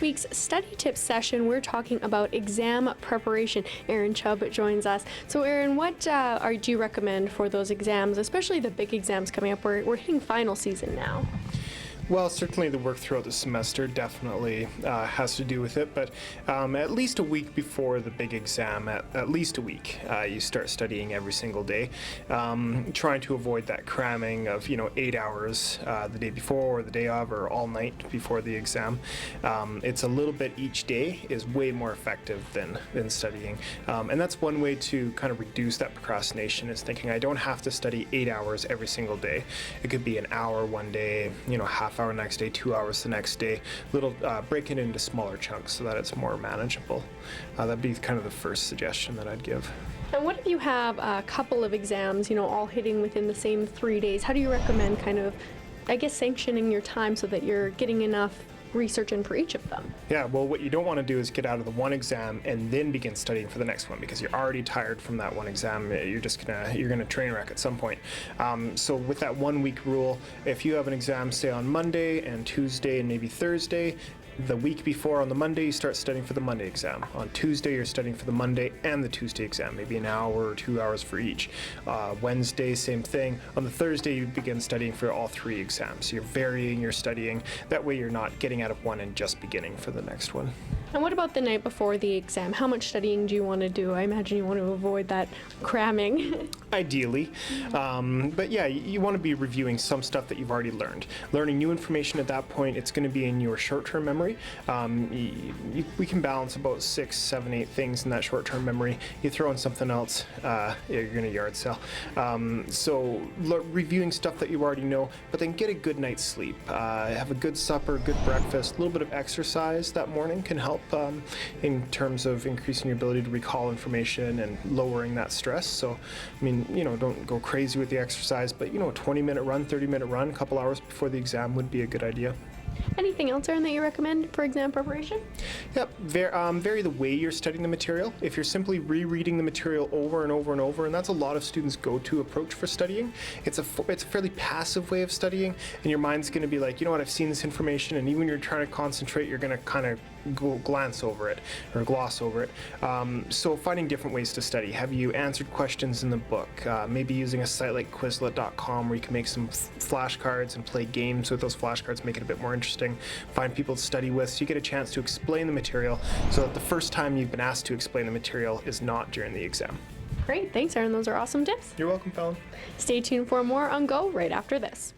week's study tips session, we're talking about exam preparation. Aaron Chubb joins us. So Aaron, what do you recommend for those exams, especially the big exams coming up? We're hitting final season now. Well, certainly the work throughout the semester definitely has to do with it, but at least a week before the big exam, at least a week, you start studying every single day, trying to avoid that cramming of 8 hours the day before or the day of or all night before the exam. It's a little bit each day is way more effective than studying, and that's one way to kind of reduce that procrastination, is thinking I don't have to study 8 hours every single day. It could be an hour one day, half hour next day, 2 hours the next day, break it into smaller chunks so that it's more manageable. That'd be kind of the first suggestion that I'd give. And what if you have a couple of exams, all hitting within the same 3 days? How do you recommend sanctioning your time so that you're getting enough research in for each of them? Yeah, well, what you don't want to do is get out of the one exam and then begin studying for the next one, because you're already tired from that one exam. You're gonna train wreck at some point. So with that 1 week rule, if you have an exam, say on Monday and Tuesday and maybe Thursday, the week before on the Monday, you start studying for the Monday exam. On Tuesday, you're studying for the Monday and the Tuesday exam, maybe an hour or 2 hours for each. Wednesday, same thing. On the Thursday, you begin studying for all three exams. So you're varying your studying. That way you're not getting out of one and just beginning for the next one. And what about the night before the exam? How much studying do you want to do? I imagine you want to avoid that cramming. Ideally. But yeah, you want to be reviewing some stuff that you've already learned. Learning new information at that point, it's going to be in your short-term memory. We can balance about 6, 7, 8 things in that short-term memory. You throw in something else, you're going to yard sale. So reviewing stuff that you already know, but then get a good night's sleep. Have a good supper, good breakfast. A little bit of exercise that morning can help in terms of increasing your ability to recall information and lowering that stress. So, don't go crazy with the exercise, but a 20-minute run, 30-minute run, a couple hours before the exam would be a good idea. Anything else, Aaron, that you recommend for exam preparation? Yep, vary the way you're studying the material. If you're simply rereading the material over and over and over, and that's a lot of students' go-to approach for studying, it's a fairly passive way of studying, and your mind's going to be like, I've seen this information, and even when you're trying to concentrate, you're going to kind of glance over it or gloss over it. So finding different ways to study. Have you answered questions in the book? Maybe using a site like Quizlet.com where you can make some flashcards and play games with those flashcards, make it a bit more interesting. Find people to study with so you get a chance to explain the material so that the first time you've been asked to explain the material is not during the exam. Great, thanks Aaron, those are awesome tips. You're welcome, Fallon. Stay tuned for more on Go right after this.